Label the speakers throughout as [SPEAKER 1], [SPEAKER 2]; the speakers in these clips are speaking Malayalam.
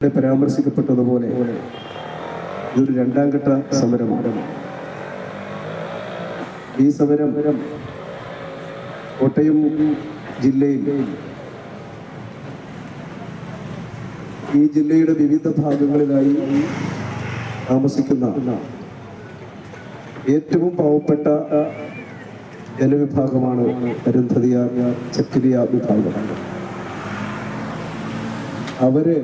[SPEAKER 1] പരാമർശിക്കപ്പെട്ടതുപോലെ ഇതൊരു രണ്ടാം ഘട്ട സമരമാണ്. ഈ സമരം കോട്ടയം ജില്ലയിൽ ഈ ജില്ലയുടെ വിവിധ ഭാഗങ്ങളിലായി താമസിക്കുന്ന ഏറ്റവും പാവപ്പെട്ട ജനവിഭാഗമാണ് അരുന്ധതിയ ചക്കിലിയ വിഭാഗം. അവര്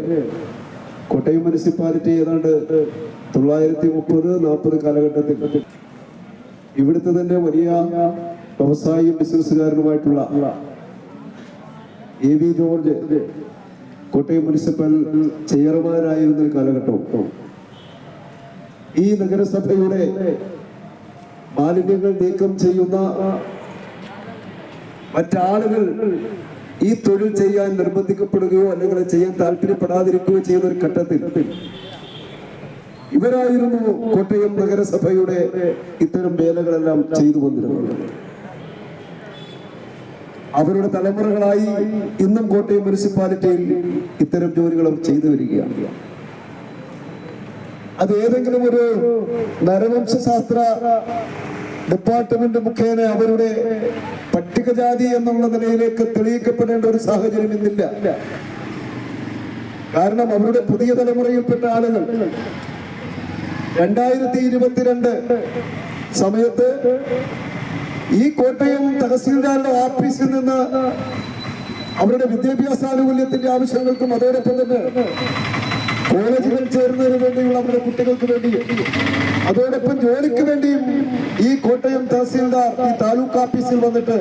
[SPEAKER 1] കോട്ടയം മുനിസിപ്പാലിറ്റി ഏതാണ്ട് 1930-40 കാലഘട്ടത്തിൽ ഇവിടുത്തെ തന്നെ വലിയ വ്യവസായി ബിസിനസ്സുകാരനുമായിട്ടുള്ള AV ജോർജ് കോട്ടയം മുനിസിപ്പൽ ചെയർമാനായിരുന്ന ഒരു കാലഘട്ടവും ഈ നഗരസഭയുടെ മാലിന്യങ്ങൾ നീക്കം ചെയ്യുന്ന മറ്റാളുകൾ ഈ തൊഴിൽ ചെയ്യാൻ നിർബന്ധിക്കപ്പെടുകയോ അല്ലെങ്കിൽ ചെയ്യാൻ താല്പര്യപ്പെടാതിരിക്കുകയോ ചെയ്യുന്ന ഒരു ഘട്ടത്തിൽ ഇവരായിരുന്നു കോട്ടയം നഗരസഭയുടെ ഇത്തരം വേലകളെല്ലാം ചെയ്തു വന്നിരുന്നത്. അവരുടെ തലമുറകളായി ഇന്നും കോട്ടയം മുനിസിപ്പാലിറ്റിയിൽ ഇത്തരം ജോലികളും ചെയ്തു വരികയാണ്. അത് ഏതെങ്കിലും ഒരു നരവംശശാസ്ത്ര ഡിപ്പാർട്ട്മെന്റ് മുഖേന അവരുടെ പട്ടികജാതി എന്നുള്ള നിലയിലേക്ക് തെളിയിക്കപ്പെടേണ്ട ഒരു സാഹചര്യം ഇന്നില്ല. കാരണം അവരുടെ പുതിയ തലമുറയിൽപ്പെട്ട ആളുകൾ 2022 സമയത്ത് ഈ കോട്ടയം തഹസീൽദാരുടെ ഓഫീസിൽ നിന്ന് അവരുടെ വിദ്യാഭ്യാസാനുകൂല്യത്തിന്റെ ആവശ്യങ്ങൾക്കും അതോടൊപ്പം തന്നെ കോളേജുകൾ ചേർന്നതിന് വേണ്ടിയുള്ള അവരുടെ കുട്ടികൾക്ക് വേണ്ടിയും അതോടൊപ്പം ജോലിക്ക് വേണ്ടിയും ഈ കോട്ടയം തഹസീൽദാർ ഈ താലൂക്ക് ഓഫീസിൽ വന്നിട്ട്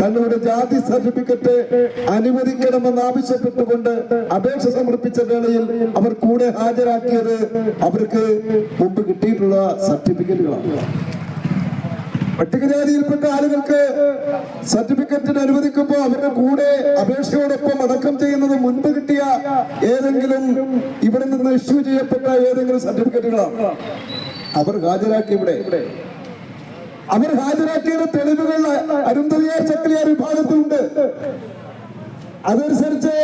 [SPEAKER 1] തങ്ങളുടെ ജാതി സർട്ടിഫിക്കറ്റ് അനുവദിക്കണമെന്ന് ആവശ്യപ്പെട്ടുകൊണ്ട് അപേക്ഷ സമർപ്പിച്ച വേളയിൽ അവർ കൂടെ ഹാജരാക്കിയത് അവർക്ക് മുമ്പ് കിട്ടിയിട്ടുള്ള സർട്ടിഫിക്കറ്റുകളാണ്. പട്ടികജാതിയിൽപ്പെട്ട ആളുകൾക്ക് സർട്ടിഫിക്കറ്റിന് അനുവദിക്കുമ്പോൾ അവരുടെ കൂടെ അപേക്ഷയോടൊപ്പം അടക്കം ചെയ്യുന്നത് മുൻപ് കിട്ടിയ ഏതെങ്കിലും ഇവിടെ നിന്ന് ഇഷ്യൂ ചെയ്യപ്പെട്ട ഏതെങ്കിലും സർട്ടിഫിക്കറ്റുകളാണ് അവർ ഹാജരാക്കി. അവർ ഹാജരാക്കിയ തെളിവുകൾ അരുന്ധതിയ ചക്കിലിയ വിഭാഗത്തിലുണ്ട്. അതനുസരിച്ച്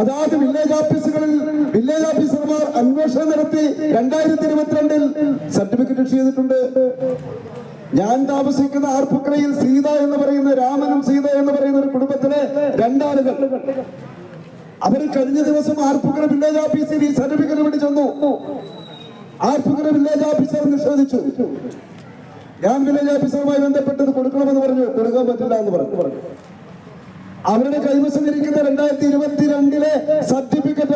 [SPEAKER 1] അതാത് വില്ലേജ് ഓഫീസുകളിൽ വില്ലേജ് ഓഫീസർമാർ അന്വേഷണം നടത്തി 2022 സർട്ടിഫിക്കറ്റ് ഇഷ്യൂ ചെയ്തിട്ടുണ്ട്. ഞാൻ താമസിക്കുന്ന ആർപ്പുക്കരയിൽ സീത എന്ന് പറയുന്ന രാമനും സീത എന്ന് പറയുന്ന ഒരു കുടുംബത്തിലെ 2 ആളുകൾ അവർ കഴിഞ്ഞ ദിവസം ആർപ്പുക്കര വില്ലേജ് ഓഫീസിൽ ഈ സർട്ടിഫിക്കറ്റ് വേണ്ടി ചെന്നു. ആർപ്പുക്കര വില്ലേജ് ഓഫീസർ നിഷേധിച്ചു. ഞാൻ വില്ലേജ് ഓഫീസറുമായി ബന്ധപ്പെട്ടത് കൊടുക്കണമെന്ന് പറഞ്ഞു, കൊടുക്കാൻ പറ്റില്ല എന്ന് പറഞ്ഞു. അവരുടെ കൈവശം ഇരിക്കുന്ന 2022 സർട്ടിഫിക്കറ്റ്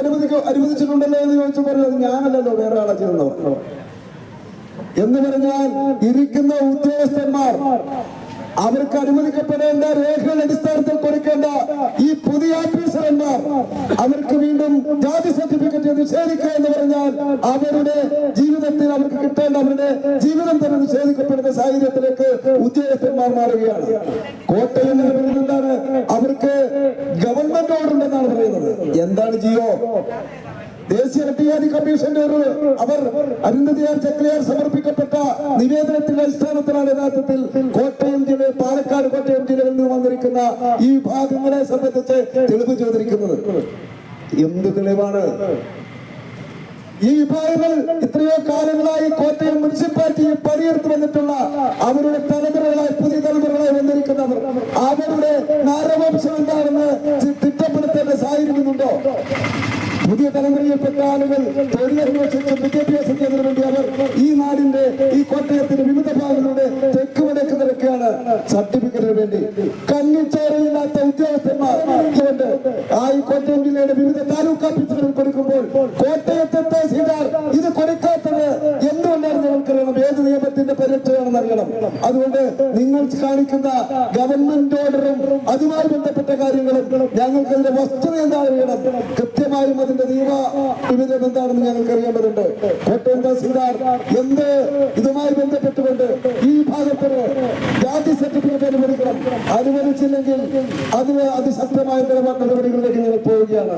[SPEAKER 1] അനുവദിച്ചിട്ടുണ്ടല്ലോ എന്ന് ചോദിച്ചു പറഞ്ഞു, ഞാനല്ലല്ലോ വേറെ ആളെ ചെയ്യുന്നവർ എന്ന് പറഞ്ഞാൽ ഇരിക്കുന്ന ഉദ്യോഗസ്ഥന്മാർ അവർക്ക് അനുവദിക്കപ്പെടേണ്ട രേഖകളുടെ അടിസ്ഥാനത്തിൽ കൊടുക്കേണ്ട ഈ പുതിയ ഓഫീസർമാർ അവർക്ക് വീണ്ടും ജാതി സർട്ടിഫിക്കറ്റ് നിഷേധിക്കുക എന്ന് പറഞ്ഞാൽ അവരുടെ ജീവിതത്തിൽ അവർക്ക് കിട്ടേണ്ട അവരുടെ ജീവിതം തന്നെ നിഷേധിക്കപ്പെടുന്ന സാഹചര്യത്തിലേക്ക് ഉദ്യോഗസ്ഥന്മാർ മാറുകയാണ്. കോട്ടയം എന്താണ് അവർക്ക് ഗവൺമെന്റ് ഓർഡർ ഉണ്ടെന്നാണ് പറയുന്നത്. എന്താണ് ജിയോ? ദേശീയ പട്ടികജാതി കമ്മീഷന്റെ അവർ അരുന്ധതിയാർ ചക്കിലിയാർ സമർപ്പിക്കപ്പെട്ട നിവേദനത്തിന്റെ അടിസ്ഥാനത്തിലാണ് യഥാർത്ഥത്തിൽ കോട്ടയം ജില്ല പാലക്കാട് കോട്ടയം ജില്ലകളിൽ നിന്ന് വന്നിരിക്കുന്ന ഈ വിഭാഗങ്ങളെ സംബന്ധിച്ച് തെളിവ് ചോദിക്കുന്നത്. എന്ത് തെളിവാണ്? ഈ വിഭാഗങ്ങൾ എത്രയോ കാലങ്ങളായി കോട്ടയം മുനിസിപ്പാലിറ്റി പണിയെടുത്ത് വന്നിട്ടുള്ള അവരുടെ തലമുറകളായി പുതിയ തലമുറകളായി വന്നിരിക്കുന്നവർ അവരുടെ നാരവംശം എന്താണെന്ന് തിട്ടപ്പെടുത്തേണ്ട സാഹചര്യമുണ്ടോ? പുതിയ തലമുറയിൽപ്പെട്ട ആളുകൾ തൊഴിലന്വേഷിച്ച് വിദ്യാഭ്യാസത്തിന് വേണ്ടി അവർ ഈ നാടിന്റെ ഈ കോട്ടയത്തിന്റെ വിവിധ ഭാഗങ്ങളുടെ തെക്ക് വടക്ക് നിരക്കുകയാണ് സർട്ടിഫിക്കറ്റിന് വേണ്ടി. കണ്ണിച്ചോരയില്ലാത്ത ഉദ്യോഗസ്ഥന്മാർ ആ ഈ കോട്ടയം ജില്ലയുടെ വിവിധ താലൂക്ക് ഓഫീസുകളിൽ കൊടുക്കുമ്പോൾ കോട്ടയത്തെ തഹസീൽദാർ ഇത് കൊടുക്കാത്തത് എന്തുകൊണ്ടാണ് ഞങ്ങൾക്കറിയണം. ഏത് നിയമത്തിന്റെ പരിരക്ഷയാണെന്ന് അറിയണം. അതുകൊണ്ട് നിങ്ങൾ കാണിക്കുന്ന ഗവൺമെന്റ് ഓർഡറും അതുമായി ബന്ധപ്പെട്ട കാര്യങ്ങളും ഞങ്ങൾക്കതിന്റെ വസ്തുത എന്താണെന്ന് അറിയണം. കൃത്യമായും അതിന്റെ നിയമ വിവിധം എന്താണെന്ന് ഞങ്ങൾക്ക് അറിയേണ്ടതുണ്ട്. കോട്ടയം തഹസീൽദാർ എന്ത് ഇതുമായി ബന്ധപ്പെട്ടുകൊണ്ട് ഈ ഭാഗത്തിന് ജാതി സർട്ടിഫിക്കറ്റ് അനുവദിക്കണം. അനുവദിച്ചില്ലെങ്കിൽ അതിന് അതിശക്തമായ നടപടികളിലേക്ക് ഞങ്ങൾ പോവുകയാണ്.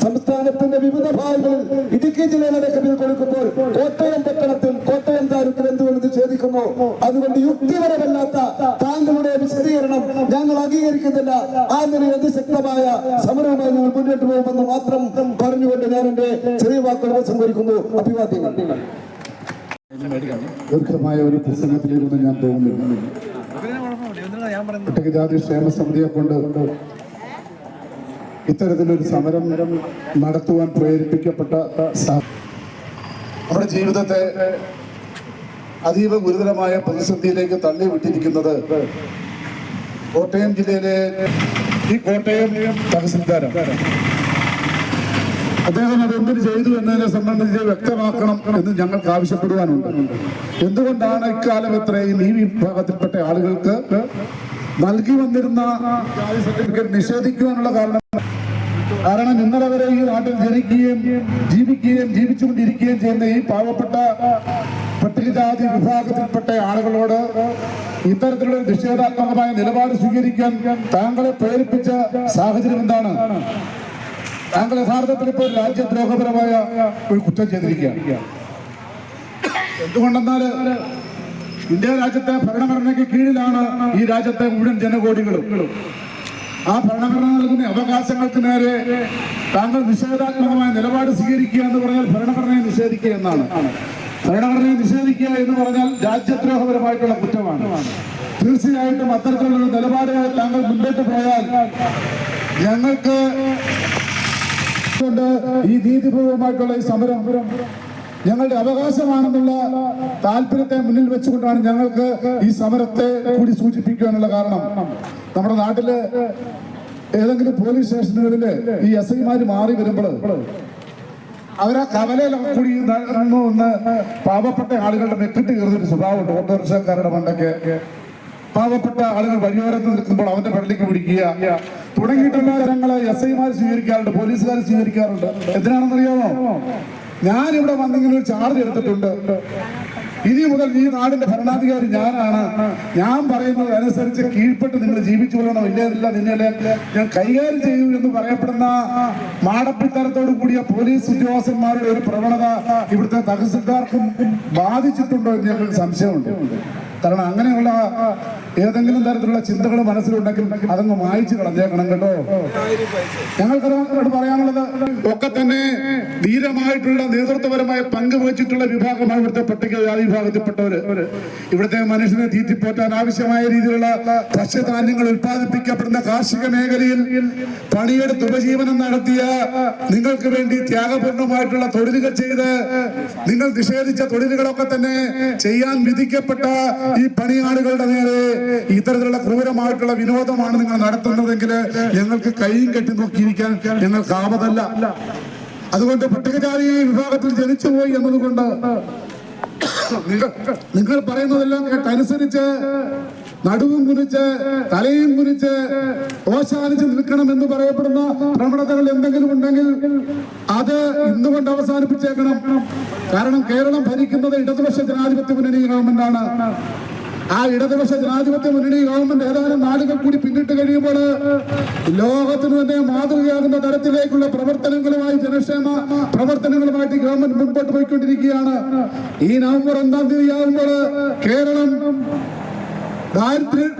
[SPEAKER 1] സംസ്ഥാനത്തിന്റെ വിവിധ ഭാഗങ്ങളിൽ ഇടുക്കി ജില്ലയിലടക്കം ഇത് കൊടുക്കുമ്പോൾ കോട്ടയം പട്ടണത്തിൽ കോട്ടയം താലൂക്കിൽ എന്തുകൊണ്ട് നിഷേധിക്കും? നിൽക്കുന്നു. അതുകൊണ്ട് യുക്തിപരമല്ലാത്ത താങ്കളുടെ വിശദീകരണം ഞങ്ങൾ അംഗീകരിക്കുന്നില്ല. ആ നിലയിൽ അതിശക്തമായ സമരവുമായി ഞങ്ങൾ മുന്നോട്ട് പോകുമെന്ന് മാത്രം പറഞ്ഞുകൊണ്ട് ഞാൻ എന്റെ ചെറിയ വാക്കുകൾ സംഭരിക്കുന്നു. അഭിവാദ്യങ്ങൾ.
[SPEAKER 2] ദീർഘമായ ഒരു പ്രസംഗത്തിലിരുന്ന് ഞാൻ തോന്നുന്നു. പട്ടികജാതി ക്ഷേമ സമിതിയെ കൊണ്ട് ഇത്തരത്തിലൊരു സമരം നടത്തുവാൻ പ്രേരിപ്പിക്കപ്പെട്ട നമ്മുടെ ജീവിതത്തെ അതീവ ഗുരുതരമായ പ്രതിസന്ധിയിലേക്ക് തള്ളിവിട്ടിരിക്കുന്നത് കോട്ടയം ജില്ലയിലെ ഈ കോട്ടയം തഹസിൽദാരാണ്. അദ്ദേഹം അതെന്തിനു ചെയ്തു എന്നതിനെ സംബന്ധിച്ച് വ്യക്തമാക്കണം എന്ന് ഞങ്ങൾക്ക് ആവശ്യപ്പെടുവാനുണ്ട്. എന്തുകൊണ്ടാണ് ഇക്കാലം ഇത്രയും ഈ വിഭാഗത്തിൽപ്പെട്ട ആളുകൾക്ക് നൽകി വന്നിരുന്ന ജാതി സർട്ടിഫിക്കറ്റ് നിഷേധിക്കുവാനുള്ള കാരണം ഇന്നലെ വരെ ഈ നാട്ടിൽ ജനിക്കുകയും ജീവിക്കുകയും ജീവിച്ചുകൊണ്ടിരിക്കുകയും ചെയ്യുന്ന ഈ പാവപ്പെട്ട പട്ടികജാതി വിഭാഗത്തിൽപ്പെട്ട ആളുകളോട് ഇത്തരത്തിലുള്ള നിഷേധാത്മകമായ നിലപാട് സ്വീകരിക്കാൻ താങ്കളെ പ്രേരിപ്പിച്ച സാഹചര്യം എന്താണ്? താങ്കൾ യഥാർത്ഥത്തിൽ ഇപ്പോൾ രാജ്യദ്രോഹപരമായ ഒരു കുറ്റം ചെയ്തിരിക്കുകയാണ്. എന്തുകൊണ്ടെന്നാല് ഇന്ത്യ രാജ്യത്തെ ഭരണഘടനയ്ക്ക് കീഴിലാണ് ഈ രാജ്യത്തെ മുഴുവൻ ജനകോടികളും. ആ ഭരണഘടന നൽകുന്ന അവകാശങ്ങൾക്ക് നേരെ താങ്കൾ നിഷേധാത്മകമായ നിലപാട് സ്വീകരിക്കുക എന്ന് പറഞ്ഞാൽ ഭരണഘടനയെ നിഷേധിക്കുക എന്നാണ്. ഭരണഘടനയെ നിഷേധിക്കുക എന്ന് പറഞ്ഞാൽ രാജ്യദ്രോഹപരമായിട്ടുള്ള കുറ്റമാണ്. തീർച്ചയായിട്ടും അത്തരത്തിലുള്ള നിലപാടുകൾ താങ്കൾ മുന്നോട്ട് പോയാൽ ഞങ്ങൾക്ക് ഈ നീതിപൂർവമായിട്ടുള്ള ഈ സമരം ഞങ്ങളുടെ അവകാശമാണെന്നുള്ള താല്പര്യത്തെ മുന്നിൽ വെച്ചുകൊണ്ടാണ് ഞങ്ങൾക്ക് ഈ സമരത്തെ കൂടി സൂചിപ്പിക്കുവാനുള്ള കാരണം. നമ്മുടെ നാട്ടില് ഏതെങ്കിലും പോലീസ് സ്റ്റേഷനുകളില് ഈ SI-മാര് മാറി വരുമ്പോൾ അവരാ കവലയിലൊക്കെ കൂടി ഒന്ന് പാവപ്പെട്ട ആളുകളുടെ മെക്കിട്ട് കയറുന്നൊരു സ്വഭാവമുണ്ട്. ഓട്ടോറിക്ഷക്കാരുടെ മണ്ടൊക്കെ പാവപ്പെട്ട ആളുകൾ വഴിയോരത്ത് നിൽക്കുമ്പോൾ അവന്റെ പള്ളിക്ക് പിടിക്കുക തുടങ്ങിയിട്ടുള്ള തരങ്ങളെ SI-മാർ സ്വീകരിക്കാറുണ്ട്, പോലീസുകാർ സ്വീകരിക്കാറുണ്ട്. എന്തിനാണെന്നറിയാമോ? ഞാനിവിടെ വന്നിങ്ങനെ ഒരു ചാർജ് എടുത്തിട്ടുണ്ട്. ഇനി മുതൽ ഈ നാടിന്റെ ഭരണാധികാരി ഞാനാണ്. ഞാൻ പറയുന്നത് അനുസരിച്ച് കീഴ്പ്പെട്ട് നിങ്ങൾ ജീവിച്ചു കൊള്ളണം, ഇല്ല നിന്നെ ഞാൻ കൈകാര്യം ചെയ്യൂ എന്ന് പറയപ്പെടുന്ന മാടപ്പിത്തരത്തോടു കൂടിയ പോലീസ് ഉദ്യോഗസ്ഥന്മാരുടെ ഒരു പ്രവണത ഇവിടുത്തെ തഹസിൽദാർക്കും ബാധിച്ചിട്ടുണ്ടോ എന്ന് ഞങ്ങൾക്ക് സംശയമുണ്ട്. കാരണം അങ്ങനെയുള്ള ഏതെങ്കിലും തരത്തിലുള്ള ചിന്തകൾ മനസ്സിലുണ്ടെങ്കിൽ അതങ്ങ് മായ്ച്ചു കളഞ്ഞേക്കണം കേട്ടോ. ഞങ്ങൾക്ക് പറയാനുള്ളത് ഒക്കെ തന്നെ ധീരമായിട്ടുള്ള നേതൃത്വപരമായ പങ്ക് വഹിച്ചിട്ടുള്ള വിഭാഗമാണ് ഇവിടുത്തെ പട്ടികജാതി വിഭാഗത്തിൽപ്പെട്ടവര്. ഇവിടുത്തെ മനുഷ്യനെ തീറ്റിപ്പോറ്റാൻ ആവശ്യമായ രീതിയിലുള്ള ഭക്ഷ്യധാന്യങ്ങൾ ഉത്പാദിപ്പിക്കപ്പെടുന്ന കാർഷിക മേഖലയിൽ പണിയെടുത്ത് ഉപജീവനം നടത്തിയ, നിങ്ങൾക്ക് വേണ്ടി ത്യാഗപൂർണമായിട്ടുള്ള തൊഴിലുകൾ ചെയ്ത് നിങ്ങൾ നിഷേധിച്ച തൊഴിലുകളൊക്കെ തന്നെ ചെയ്യാൻ വിധിക്കപ്പെട്ട ഈ പണിയാളുകളുടെ നേരെ ഇത്തരത്തിലുള്ള ക്രൂരമായിട്ടുള്ള വിനോദമാണ് നിങ്ങൾ നടത്തുന്നതെങ്കിൽ ഞങ്ങൾക്ക് കൈയും കെട്ടി നോക്കിയിരിക്കാൻ ഞങ്ങൾക്ക് ആവതല്ല. അതുകൊണ്ട് പട്ടികജാതി വിഭാഗത്തിൽ ജനിച്ചുപോയി എന്നതുകൊണ്ട് നിങ്ങൾ പറയുന്നതെല്ലാം കേട്ടനുസരിച്ച് നടുവും കുനിച്ച് തലയും കുനിച്ച് ഓശാനിച്ച് നിൽക്കണം എന്ന് പറയപ്പെടുന്ന പ്രവണതകൾ എന്തെങ്കിലും ഉണ്ടെങ്കിൽ അത് ഇന്നുകൊണ്ട് അവസാനിപ്പിച്ചേക്കണം. കാരണം കേരളം ഭരിക്കുന്നത് ഇടതുപക്ഷ ജനാധിപത്യ മുന്നണി ഗവൺമെന്റാണ്. ആ ഇടതുപക്ഷ ജനാധിപത്യ മുന്നണി ഗവൺമെന്റ് ഏതാനും നാളുകൾ കൂടി പിന്നിട്ട് കഴിയുമ്പോൾ ലോകത്തിന് തന്നെ മാതൃകയാകുന്ന തരത്തിലേക്കുള്ള പ്രവർത്തനങ്ങളുമായി, ജനക്ഷേമ പ്രവർത്തനങ്ങളുമായിട്ട് ഗവൺമെന്റ് മുൻപോട്ട് പോയിക്കൊണ്ടിരിക്കുകയാണ്. ഈ നവംബർ 1-ാം തീയതി ആകുമ്പോൾ കേരളം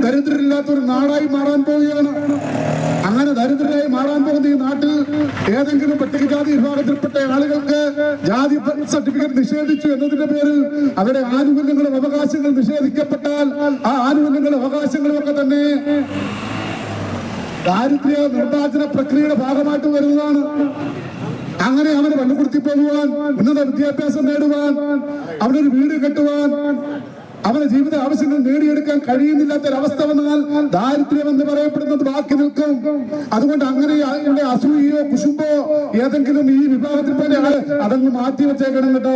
[SPEAKER 2] ദരിദ്രരില്ലാത്ത ഒരു നാടായി മാറാൻ പോവുകയാണ്. അങ്ങനെ ദരിദ്രരായി മാറാൻ പോകുന്ന ഈ നാട്ടിൽ ഏതെങ്കിലും പട്ടികജാതി വിഭാഗത്തിൽപ്പെട്ട ആളുകൾക്ക് ജാതി സർട്ടിഫിക്കറ്റ് നിഷേധിച്ചു എന്നതിന്റെ പേരിൽ അവരുടെ ആനുകൂല്യങ്ങളും അവകാശങ്ങളും നിഷേധിക്കപ്പെട്ടാൽ ആ ആനുകൂല്യങ്ങളും അവകാശങ്ങളും ഒക്കെ തന്നെ ദാരിദ്ര്യ നിർമ്മാർജ്ജന പ്രക്രിയയുടെ ഭാഗമായിട്ട് വരുന്നതാണ്. അങ്ങനെ അവന് പള്ളിക്കുടുത്തി പോകുവാൻ, ഉന്നത വിദ്യാഭ്യാസം നേടുവാൻ, അവനൊരു വീട് കെട്ടുവാൻ, അവന്റെ ജീവിത ആവശ്യങ്ങൾ നേടിയെടുക്കാൻ കഴിയുന്നില്ലാത്തൊരവസ്ഥ വന്നാൽ ദാരിദ്ര്യം എന്ന് പറയപ്പെടുന്നത് ബാക്കി നിൽക്കും. അതുകൊണ്ട് അങ്ങനെ അസൂയയോ കുശുമ്പോ ഏതെങ്കിലും ഈ വിഭാഗത്തിൽപ്പെട്ട ആള് അതങ്ങ് മാറ്റി വെച്ചേക്കണം കേട്ടോ.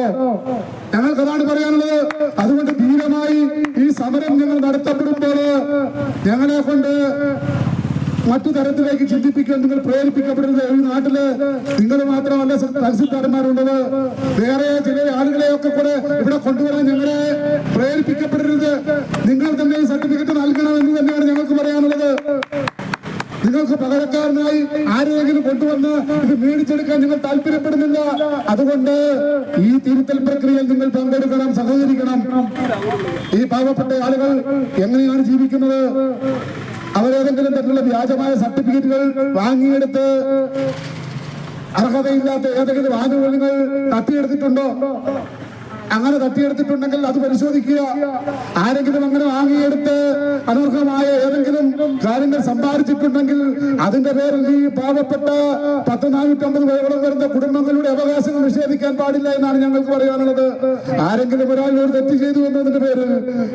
[SPEAKER 2] ഞങ്ങൾക്ക് അതാണ് പറയാനുള്ളത്. അതുകൊണ്ട് ധീരമായി ഈ സമരം ഞങ്ങൾ നടത്തപ്പെടുമ്പോൾ ഞങ്ങളെ കൊണ്ട് മറ്റു തരത്തിലേക്ക് ചിന്തിപ്പിക്കാൻ നിങ്ങൾ പ്രേരിപ്പിക്കപ്പെടുന്നത്. ഈ നാട്ടില് നിങ്ങൾ മാത്രമല്ല തഹസിൽദാർമാരുള്ളത്, വേറെ ചില ആളുകളെയൊക്കെ കൂടെ ഇവിടെ കൊണ്ടുവരാൻ ഞങ്ങളെ പ്രേരിപ്പിക്കപ്പെടരുത്. നിങ്ങൾ തന്നെ ഈ സർട്ടിഫിക്കറ്റ് നൽകണം എന്ന് തന്നെയാണ് ഞങ്ങൾക്ക് പറയാനുള്ളത്. നിങ്ങൾക്ക് പകരക്കാരനായി ആരെയെങ്കിലും കൊണ്ടുവന്ന് ഇത് മേടിച്ചെടുക്കാൻ നിങ്ങൾ താല്പര്യപ്പെടുന്നില്ല. അതുകൊണ്ട് ഈ തിരുത്തൽ പ്രക്രിയയിൽ നിങ്ങൾ പങ്കെടുക്കണം, സഹകരിക്കണം. ഈ പാവപ്പെട്ട ആളുകൾ എങ്ങനെയാണ് ജീവിക്കുന്നത്? അവരേതെങ്കിലും തരത്തിലുള്ള വ്യാജമായ സർട്ടിഫിക്കറ്റുകൾ വാങ്ങിയെടുത്ത് അർഹതയില്ലാത്ത ഏതെങ്കിലും ആനുകൂല്യങ്ങൾ തട്ടിയെടുത്തിട്ടുണ്ടോ? അങ്ങനെ തട്ടിയെടുത്തിട്ടുണ്ടെങ്കിൽ അത് പരിശോധിക്കുക. ആരെങ്കിലും അങ്ങനെ വാങ്ങിയെടുത്ത് അനർഹമായ ഏതെങ്കിലും കാര്യങ്ങൾ സമ്പാദിച്ചിട്ടുണ്ടെങ്കിൽ അതിന്റെ പേരിൽ ഈ പാവപ്പെട്ട 450 പേരോളം വരുന്ന കുടുംബങ്ങളുടെ അവകാശങ്ങൾ നിഷേധിക്കാൻ പാടില്ല എന്നാണ് ഞങ്ങൾക്ക് പറയാനുള്ളത്. ആരെങ്കിലും ഒരാൾ ഒരു തെറ്റ് ചെയ്തു എന്നതിന്റെ പേരിൽ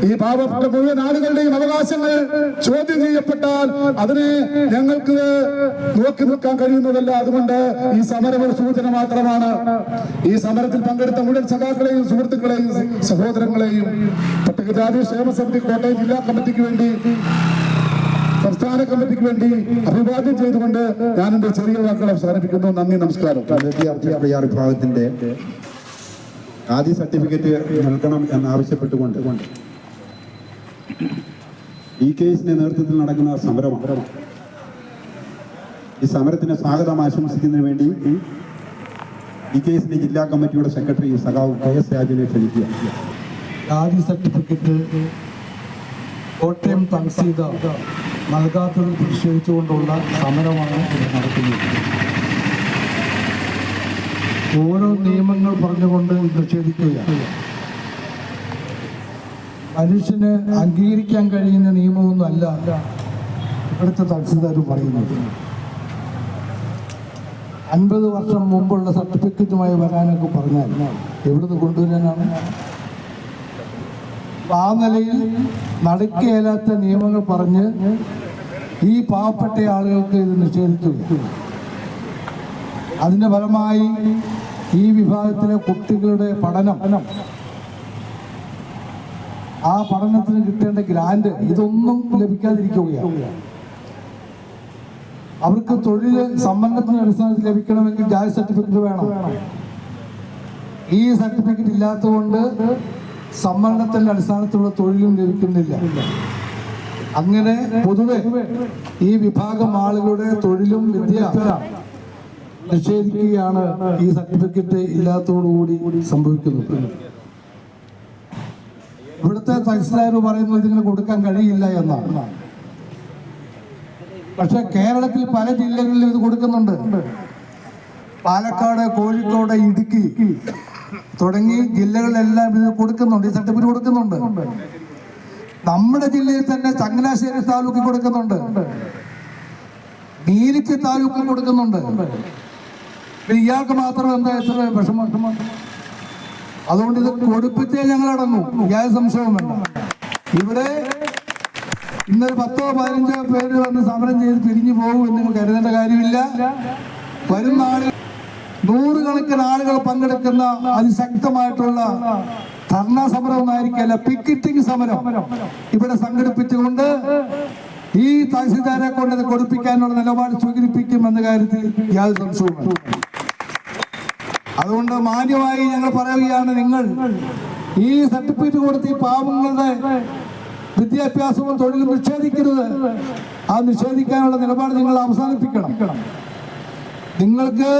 [SPEAKER 2] ഈ പാവപ്പെട്ട മുഴുവൻ ആളുകളുടെയും അവകാശങ്ങൾ ചോദ്യം ചെയ്യപ്പെട്ടാൽ അതിനെ ഞങ്ങൾക്ക് നോക്കി നിൽക്കാൻ കഴിയുന്നതല്ല. അതുകൊണ്ട് ഈ സമരം ഒരു സൂചന മാത്രമാണ്. ഈ സമരത്തിൽ പങ്കെടുത്ത മുഴുവൻ സഖാക്കളെയും സുഹൃത്തുക്കളെയും സഹോദരങ്ങളെയും പട്ടികജാതി ക്ഷേമ സമിതി കോട്ടയം ജില്ലാ കമ്മിറ്റിക്ക് വേണ്ടി, സംസ്ഥാന കമ്മിറ്റിക്ക് വേണ്ടി അഭിവാദ്യം ചെയ്തുകൊണ്ട് ഞാൻ എന്റെ ചെറിയ വാക്കുകൾ അവസാനിപ്പിക്കുന്നു. നന്ദി, നമസ്കാരം.
[SPEAKER 1] വിഭാഗത്തിന്റെ ആദ്യ സർട്ടിഫിക്കറ്റ് നൽകണം എന്നാവശ്യപ്പെട്ടുകൊണ്ട് ഈ കേസിന്റെ നേതൃത്വത്തിൽ നടക്കുന്ന സമരമാണ്. ഈ സമരത്തിന് സ്വാഗതം ആശംസിക്കുന്നതിന് വേണ്ടി ഈ കേസിന്റെ ജില്ലാ കമ്മിറ്റിയുടെ സെക്രട്ടറി സഖാവ് KS രാജനെ ക്ഷണിക്കുക.
[SPEAKER 3] ജാതി സർട്ടിഫിക്കറ്റ് കോട്ടയം തഹസീൽദാർ നൽകാത്തതിൽ പ്രതിഷേധിച്ചുകൊണ്ടുള്ള സമരമാണ് ഇത് നടത്തുന്നത്. ഓരോ നിയമങ്ങൾ പറഞ്ഞുകൊണ്ട് നിഷേധിക്കുകയാണ്. മനുഷ്യന് അംഗീകരിക്കാൻ കഴിയുന്ന നിയമമൊന്നും അല്ല ഇവിടുത്തെ തഹസീൽദാർ പറയുന്നത്. 50 വർഷം മുമ്പുള്ള സർട്ടിഫിക്കറ്റുമായി വരാനൊക്കെ പറഞ്ഞാൽ എവിടുന്ന് കൊണ്ടുവരാനാണ്? ആ നിലയിൽ നടക്കുകയില്ലാത്ത നിയമങ്ങൾ പറഞ്ഞ് ഈ പാവപ്പെട്ട ആളുകൾക്ക് ഇത് നിഷേധിച്ചു. അതിന്റെ ഫലമായി ഈ വിഭാഗത്തിലെ കുട്ടികളുടെ പഠനം, ആ പഠനത്തിന് കിട്ടേണ്ട ഗ്രാന്റ് ഇതൊന്നും ലഭിക്കാതിരിക്കുകയാണ്. അവർക്ക് തൊഴിൽ സംവരണത്തിന്റെ അടിസ്ഥാനത്തിൽ ലഭിക്കണമെങ്കിൽ ജാതി സർട്ടിഫിക്കറ്റ് വേണം. ഈ സർട്ടിഫിക്കറ്റ് ഇല്ലാത്തതുകൊണ്ട് സംവരണത്തിന്റെ അടിസ്ഥാനത്തിലുള്ള തൊഴിലും ലഭിക്കുന്നില്ല. അങ്ങനെ പൊതുവെ ഈ വിഭാഗം ആളുകളുടെ തൊഴിലും വിദ്യാഭ്യാസം നിഷേധിക്കുകയാണ് ഈ സർട്ടിഫിക്കറ്റ് ഇല്ലാത്തതോടുകൂടി സംഭവിക്കുന്നത്. ഇവിടുത്തെ തഹസീൽദാർ പറയുന്നത് ഇതിങ്ങനെ കൊടുക്കാൻ കഴിയില്ല എന്നാണ്. പക്ഷെ കേരളത്തിൽ പല ജില്ലകളിലും ഇത് കൊടുക്കുന്നുണ്ട്. പാലക്കാട്, കോഴിക്കോട്, ഇടുക്കി തുടങ്ങി ജില്ലകളിലെല്ലാം ഇത് കൊടുക്കുന്നുണ്ട്. ഈ സർട്ടിഫിക്കറ്റ് കൊടുക്കുന്നുണ്ട്. നമ്മുടെ ജില്ലയിൽ തന്നെ ചങ്ങനാശ്ശേരി താലൂക്കിൽ കൊടുക്കുന്നുണ്ട്, നീലിക്ക് താലൂക്കിൽ കൊടുക്കുന്നുണ്ട്. ഇയാൾക്ക് മാത്രം എന്താ എത്ര വിഷമം? അതുകൊണ്ട് ഇത് കൊടുപ്പിച്ചേ ഞങ്ങൾ അടങ്ങും, യാതൊരു സംശയവും വേണ്ട. ഇവിടെ ഇന്നൊരു 10-15 പേര് വന്ന് സമരം ചെയ്ത് പിരിഞ്ഞു പോകും എന്ന് നിങ്ങൾ കരുതേണ്ട കാര്യമില്ല. വരും നാളിൽ 100 കണക്കിന് ആളുകൾ പങ്കെടുക്കുന്ന അതിശക്തമായിട്ടുള്ള ധർണാ സമരം ഒന്നായിരിക്കല്ല, പിക്കറ്റിംഗ് സമരം ഇവിടെ സംഘടിപ്പിച്ചുകൊണ്ട് ഈ തഹസീൽദാരെ കൊണ്ട് ഇത് കൊടുപ്പിക്കാനുള്ള നിലപാട് സ്വീകരിപ്പിക്കുമെന്ന കാര്യത്തിൽ യാതൊരു സംശയവും. അതുകൊണ്ട് മാന്യമായി ഞങ്ങൾ പറയുകയാണ്, നിങ്ങൾ ഈ സർട്ടിഫിക്കറ്റ് കൊടുത്ത് ഈ പാവങ്ങളുടെ വിദ്യാഭ്യാസവും തൊഴിലും നിഷേധിക്കരുത്. ആ നിഷേധിക്കാനുള്ള നിലപാട് നിങ്ങൾ അവസാനിപ്പിക്കണം. നിങ്ങൾക്ക്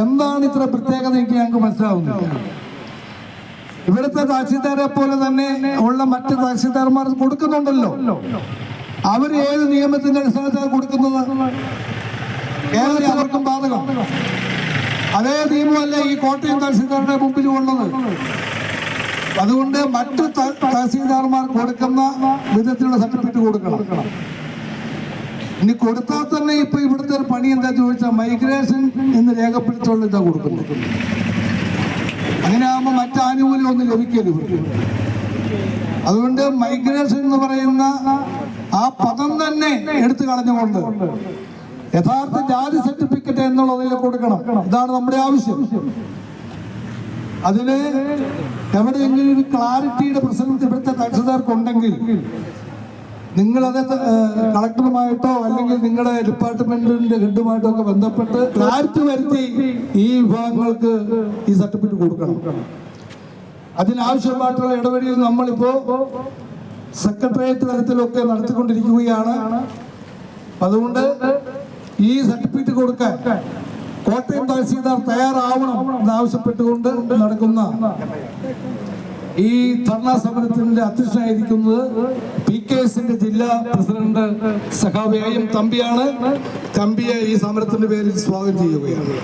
[SPEAKER 3] എന്താണ് ഇത്ര പ്രത്യേകത എനിക്ക് ഞങ്ങൾക്ക് മനസ്സിലാവുന്നില്ല. ഇവിടുത്തെ തഹസീൽദാരെ പോലെ തന്നെ ഉള്ള മറ്റ് തഹസീൽദാർമാർ കൊടുക്കുന്നുണ്ടല്ലോ. അവർ ഏത് നിയമത്തിന്റെ അടിസ്ഥാനത്തിൽ കൊടുക്കുന്നത്? കേരളത്തിൽ അവർക്കും ബാധകം. അതേ നിയമമല്ല ഈ കോട്ടയം തഹസീൽദാരുടെ മുമ്പിൽ ഉള്ളത്. അതുകൊണ്ട് മറ്റു തഹസീൽദാർമാർ കൊടുക്കുന്ന വിധത്തിലുള്ള സർട്ടിഫിക്കറ്റ് കൊടുക്കണം. ഇനി കൊടുത്താൽ തന്നെ ഇപ്പൊ ഇവിടുത്തെ ഒരു പണി എന്താ ചോദിച്ചാൽ മൈഗ്രേഷൻ എന്ന് രേഖപ്പെടുത്തിയുള്ള ഇതാ കൊടുക്കുന്നത്. അങ്ങനെ ആകുമ്പോൾ മറ്റു ആനുകൂല്യം ഒന്നും ലഭിക്കരുത്. അതുകൊണ്ട് മൈഗ്രേഷൻ എന്ന് പറയുന്ന ആ പദം തന്നെ എടുത്തു കളഞ്ഞുകൊണ്ട് യഥാർത്ഥ ജാതി സർട്ടിഫിക്കറ്റ് എന്നുള്ളതിൽ കൊടുക്കണം. ഇതാണ് നമ്മുടെ ആവശ്യം. അതിന് എവിടെയെങ്കിലും ഒരു ക്ലാരിറ്റിയുടെ പ്രശ്നം ഇവിടുത്തെ തഹസീൽദാർക്കുണ്ടെങ്കിൽ നിങ്ങളത് കളക്ടറുമായിട്ടോ അല്ലെങ്കിൽ നിങ്ങളുടെ ഡിപ്പാർട്ട്മെന്റിന്റെ ഹെഡുമായിട്ടോ ഒക്കെ ബന്ധപ്പെട്ട് ക്ലാരിറ്റി വരുത്തി ഈ വിഭാഗങ്ങൾക്ക് ഈ സർട്ടിഫിക്കറ്റ് കൊടുക്കണം. അതിനാവശ്യമായിട്ടുള്ള ഇടപെടൽ നമ്മളിപ്പോ സെക്രട്ടേറിയറ്റ് തലത്തിലൊക്കെ നടത്തിക്കൊണ്ടിരിക്കുകയാണ്. അതുകൊണ്ട് ഈ സർട്ടിഫിക്കറ്റ് കൊടുക്കാൻ കോട്ടയം തഹസീൽദാർ തയ്യാറാവണം എന്നാവശ്യപ്പെട്ടുകൊണ്ട് നടക്കുന്ന ഈ ധർണാ സമരത്തിന്റെ അധ്യക്ഷനായിരിക്കുന്നത് PKSന്റെ ജില്ലാ പ്രസിഡന്റ് സഖാവ് AM തമ്പിയാണ്. തമ്പിയെ ഈ സമരത്തിന്റെ പേരിൽ സ്വാഗതം ചെയ്യുകയാണ്.